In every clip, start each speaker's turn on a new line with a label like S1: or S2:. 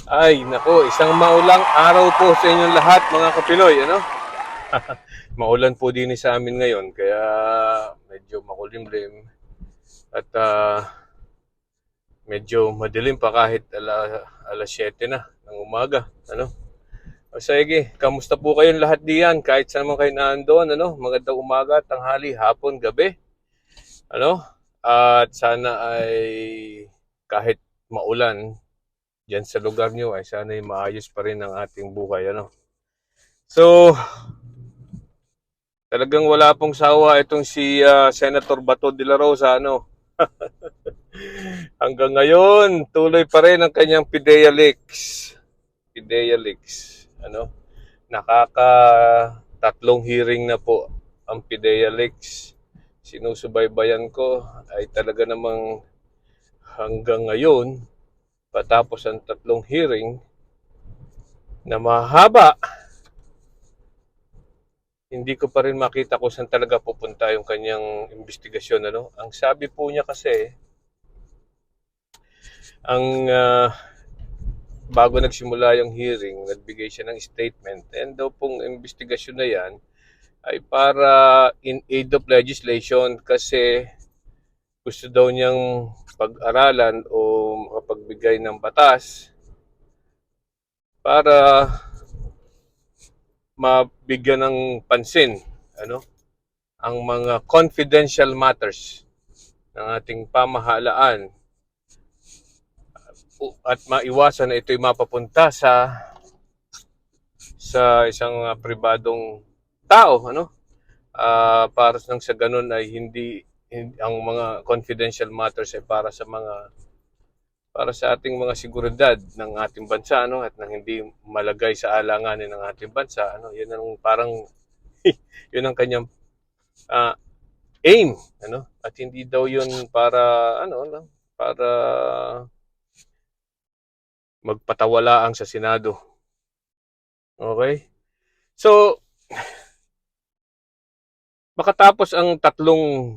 S1: Ay, nako, isang maulang araw po sa inyong lahat mga kapinoy, ano? Maulan po din sa amin ngayon, kaya medyo makulimlim at medyo madilim pa kahit alas 7 na ng umaga, ano? O sige, kamusta po kayong lahat diyan? Kahit saan man kayo nandoon, ano? Magandang umaga, tanghali, hapon, gabi, ano? At sana ay kahit maulan diyan sa lugar nyo ay sana ay maayos pa rin ang ating buhay, ano? So, talagang wala pong sawa itong si Senator Bato de la Rosa, ano. Hanggang ngayon, tuloy pa rin ang kanyang PIDEA leaks. PIDEA leaks, ano. Nakaka tatlong hearing na po ang PIDEA leaks. Sinusubaybayan ko ay talaga namang hanggang ngayon, patapos ang tatlong hearing na mahaba, hindi ko pa rin makita kung saan talaga pupunta yung kanyang investigasyon, ano. Ang sabi po niya kasi, ang bago nagsimula yung hearing, nagbigay siya ng statement. And daw pong investigasyon na yan ay para in aid of legislation kasi gusto daw niyang pag-aralan o makapagbigay ng batas para mabigyan ng pansin, ano, ang mga confidential matters ng ating pamahalaan at maiwasan na ito'y mapapunta sa isang pribadong tao, ano, para nang sa ganun ay hindi ang mga confidential matters ay para sa ating mga seguridad ng ating bansa, ano, at nang hindi malagay sa alanganin ng ating bansa, ano. Yun ang parang yun ang kanyang uh, aim, ano, at hindi daw yun para ano para magpatawalaang sa Senado. Okay? So, makatapos ang tatlong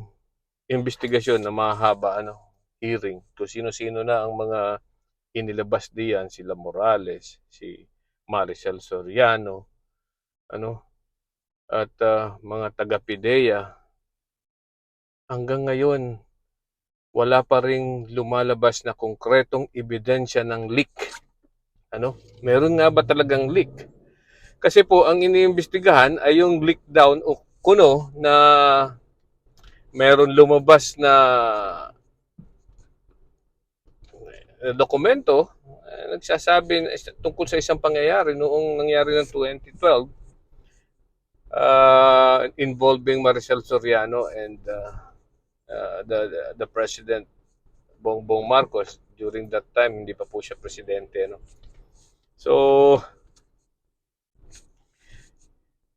S1: investigasyon na mahaba, ano, hearing, kung sino-sino na ang mga inilabas diyan, sila Morales, si Maricel Soriano, ano, at mga taga-PIDEA, hanggang ngayon wala pa ring lumalabas na konkretong ebidensya ng leak, ano. Meron nga ba talagang leak? Kasi po ang iniimbestigahan ay yung leak down o kuno na meron lumabas na dokumento, nagsasabi tungkol sa isang pangyayari noong nangyari ng 2012, involving Maricel Soriano and the President Bongbong Marcos. During that time, hindi pa po siya presidente, no? So,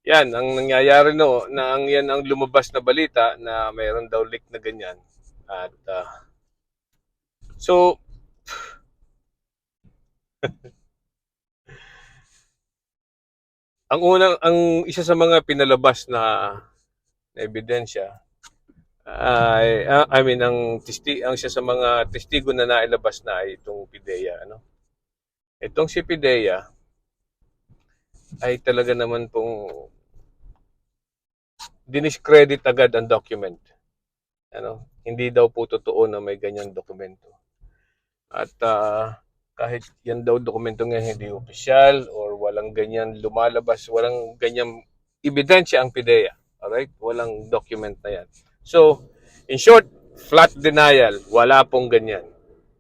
S1: yan ang nangyayari, no, na yan ang lumabas na balita na mayroon daw leak na ganyan. At so, ang isa sa mga pinalabas na ebidensya ay I mean ang isa sa mga testigo na nailabas na ay itong PIDEA, ano. Itong si PIDEA ay talaga naman pong diniscredit agad ang document, ano. Hindi daw po totoo na may ganyang dokumento. At kahit yan daw dokumento nga hindi opisyal or walang ganyan lumalabas, walang ganyang ebidensya ang PIDEA. Alright? Walang document na yan. So, in short, flat denial. Wala pong ganyan.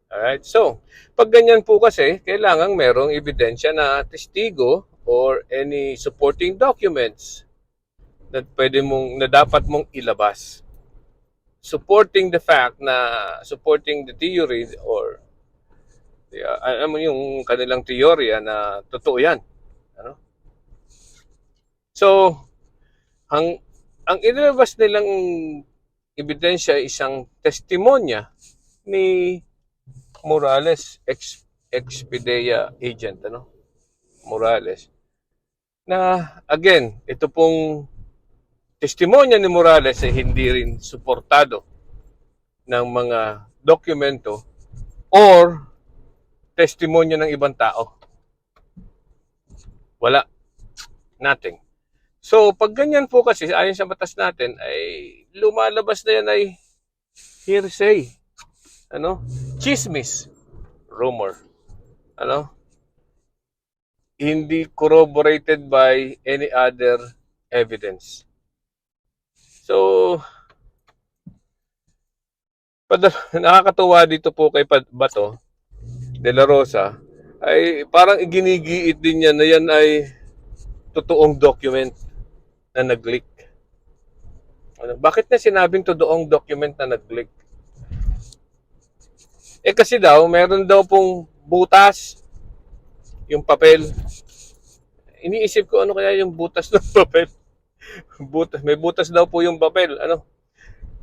S1: Alright? So, pag ganyan po kasi, kailangan merong ebidensya na testigo or any supporting documents na dapat mong ilabas. Supporting the fact na, supporting the theory or alam mo yung kanilang teorya na totoo yan, ano. So, ang inilabas nilang ebidensya ay isang testimonya ni Morales, ex-PIDEA agent, ano, Morales, na again, ito pong testimonya ni Morales ay hindi rin suportado ng mga dokumento or testimonya ng ibang tao. Wala. Nothing. So, pag ganyan po kasi, ayon sa batas natin, ay lumalabas na yan ay hearsay. Ano? Chismis. Rumor. Ano? Hindi corroborated by any other evidence. So, nakakatuwa dito po kay Bato de la Rosa ay parang iginigiit din niya na yan ay totoong document na nag-leak. Ano, bakit na sinabing totoong document na nag-leak? Kasi daw, meron daw pong butas yung papel. Iniisip ko ano kaya yung butas ng papel. May butas daw po yung papel. Ano?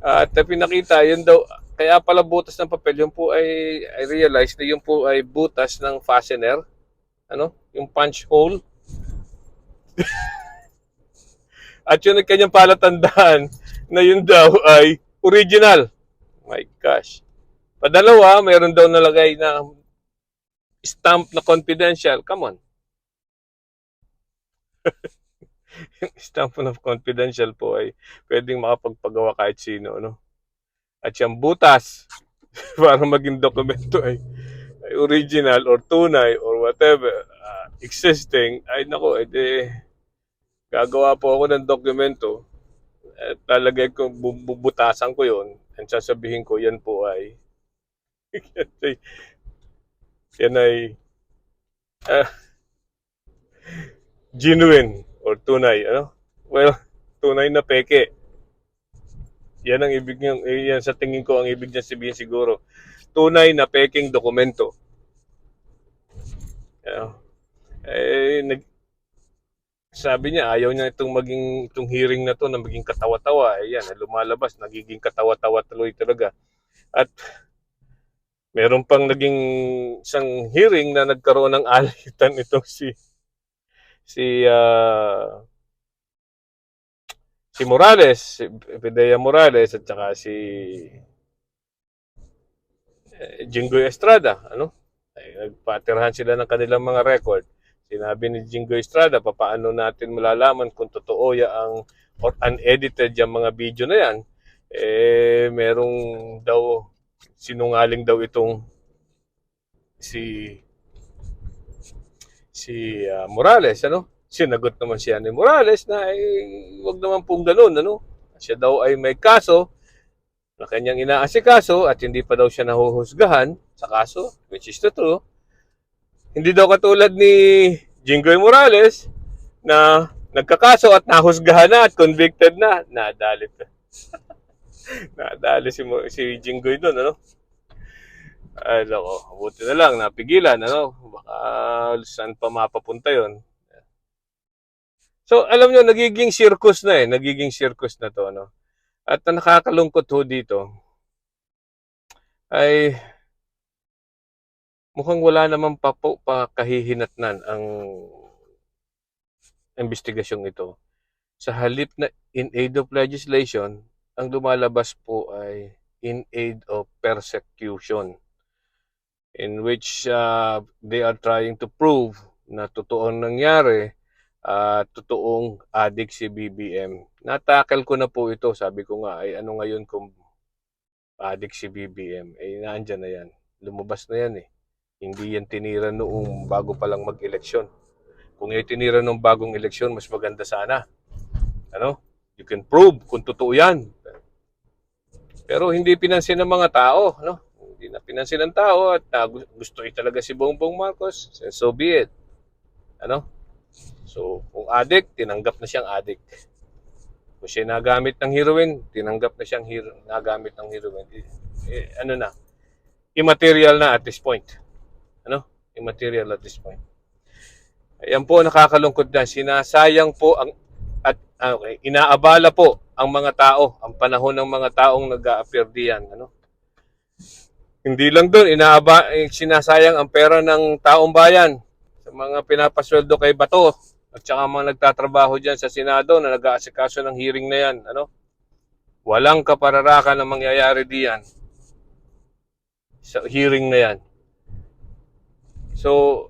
S1: At pinakita, yun daw, kaya pala butas ng papel, yun po ay, I realize na yun po ay butas ng fastener. Ano? Yung punch hole. At yun ang kanyang palatandaan na yun daw ay original. My gosh. Padalawa, mayroon daw nalagay na stamp na confidential. Come on. Yung stamp na confidential po ay pwedeng makapagpagawa kahit sino. No? At yung butas para maging dokumento ay original or tunay or whatever existing, ay nako, gagawa po ako ng dokumento at talagay ko, bubutasan ko yon at sasabihin ko, yan po ay yan ay genuine or tunay. Ano? Well, tunay na peke. Yan ang ibig niyang, yan sa tingin ko ang ibig niya sabihin siguro. Tunay na peking dokumento. Sabi niya, ayaw niya itong hearing na to na maging katawa-tawa. Yan, lumalabas, nagiging katawa-tawa tuloy talaga. At meron pang naging isang hearing na nagkaroon ng alitan itong si Morales, si Pidea Morales at saka si Jinggoy Estrada, ano? Nagpatirahan sila ng kanilang mga record. Sinabi ni Jinggoy Estrada, paano natin malalaman kung totoo ang or unedited yung mga video na yan? Merong daw sinungaling daw itong si Morales, ano? Sinagot naman siya ni Morales na wag naman pong ganoon, ano? Siya daw ay may kaso na kanyang inaasikaso at hindi pa daw siya nahuhusgahan sa kaso, which is the true. Hindi daw katulad ni Jinggoy Morales na nagkakaso at nahusgahan na at convicted na. Nadali si Jinggoy doon, ano? Ay, lako, buti na lang, napigilan, ano? Baka saan pa mapapunta yon. So, alam nyo, nagiging circus na Nagiging circus na to, ano? At nakakalungkot ho dito ay mukhang wala naman pa kahihinatnan ang investigasyong ito. Sa halip na in aid of legislation, ang lumalabas po ay in aid of persecution, in which they are trying to prove na totoong nangyari totoong addict si BBM. Natakal ko na po ito. Sabi ko nga, ay ano ngayon kung addict si BBM? Naandyan na yan. Lumabas na yan Hindi yan tinira noong bago pa lang mag-eleksyon. Kung yan tinira noong bagong eleksyon, mas maganda sana. Ano? You can prove kung totoo yan. Pero hindi pinansin ng mga tao. No? Hindi na pinansin ng tao at gusto talaga si Bongbong Marcos. So be it. Ano? So, kung addict, tinanggap na siyang addict. Kung siya nagamit ng heroin, tinanggap na siyang nagamit ng heroin. Ano na? Immaterial na at this point. Ano? Immaterial at this point. Ayan po, nakakalungkot na. Sinasayang po inaabala po ang mga tao, ang panahon ng mga taong nag-a-appear diyan. Ano? Hindi lang doon, sinasayang ang pera ng taong bayan sa mga pinapasweldo kay Bato at saka mga nagtatrabaho dyan sa Senado na nag-aasikaso ng hearing na yan. Ano? Walang kapararakan na mangyayari diyan sa hearing na yan. So,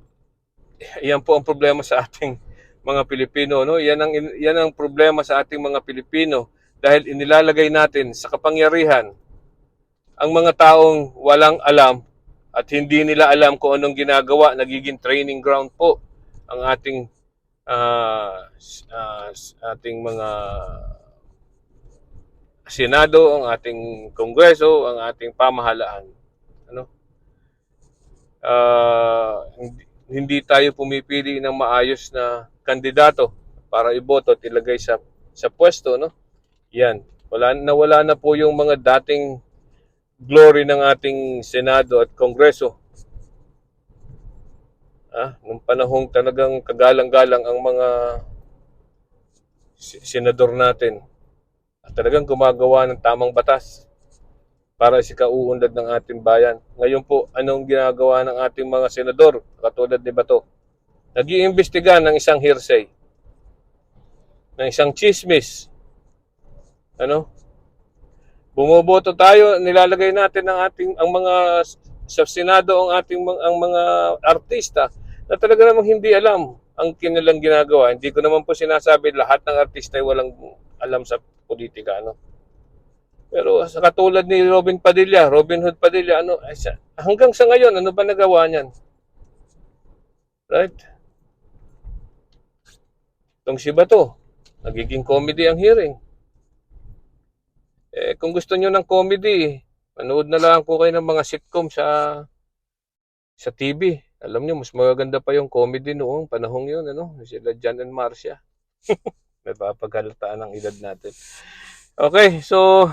S1: yan po ang problema sa ating mga Pilipino, no? Yan ang problema sa ating mga Pilipino dahil inilalagay natin sa kapangyarihan ang mga taong walang alam at hindi nila alam kung anong ginagawa, nagiging training ground po ang ating uh, uh, ating mga Senado, ang ating Kongreso, ang ating pamahalaan. Ano? Hindi tayo pumipili ng maayos na kandidato para iboto at ilagay sa pwesto, no? Yan. Nawala na po yung mga dating glory ng ating Senado at Kongreso. Nung panahong talagang kagalang-galang ang mga senador natin at talagang gumagawa ng tamang batas para sa kauunlad ng ating bayan. Ngayon po, anong ginagawa ng ating mga senador katulad ni Bato? Nag-iimbestiga ng isang hearsay, ng isang chismis. Ano? Bumoboto tayo, nilalagay natin ang mga sa Senado ang mga artista na talaga namang hindi alam ang kanilang ginagawa. Hindi ko naman po sinasabi lahat ng artista ay walang alam sa politika, ano. Pero sa katulad ni Robin Hood Padilla, hanggang sa ngayon, ano ba nagawa niyan? Right? Itong si Bato, nagiging comedy ang hearing. Kung gusto niyo ng comedy, manood na lang po kayo ng mga sitcom sa TV. Alam niyo, mas magaganda pa yung comedy noong panahong yun, ano? Sila John and Marcia. Napapagalataan ang edad natin. Okay, so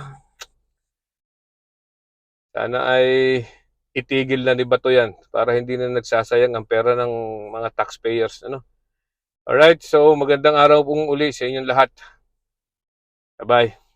S1: sana ay itigil na ni Bato yan para hindi na nagsasayang ang pera ng mga taxpayers, ano? Alright, so magandang araw pong uli sa inyong lahat. Bye-bye.